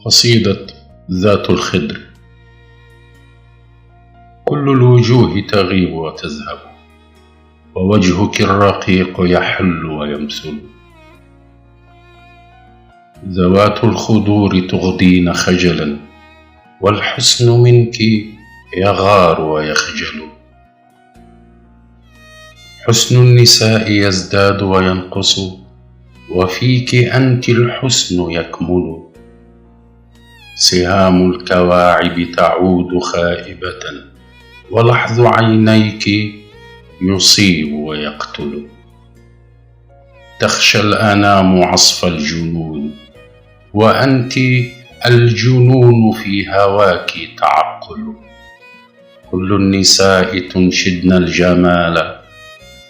قصيدة ذات الخدر. كل الوجوه تغيب وتذهب، ووجهك الرقيق يحل ويمثل. ذوات الخدور تغدين خجلا، والحسن منك يغار ويخجل. حسن النساء يزداد وينقص، وفيك أنت الحسن يكمل. سهام الكواعب تعود خائبة، ولحظ عينيك يصيب ويقتل. تخشى الأنام عصف الجنون، وأنت الجنون في هواك تعقل. كل النساء تنشدن الجمال،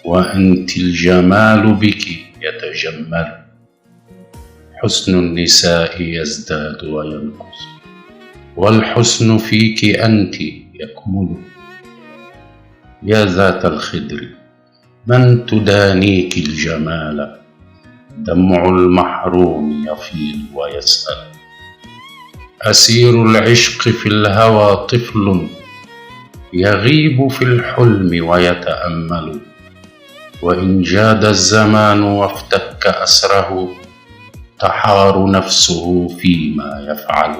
وأنت الجمال بك يتجمل. حسن النساء يزداد وينقص، والحسن فيك أنت يكمل. يا ذات الخدر، من تدانيك الجمال؟ دمع المحروم يفيض ويسأل. أسير العشق في الهوى طفل، يغيب في الحلم ويتأمل. وإن جاد الزمان وافتك أسره، تحار نفسه فيما يفعل.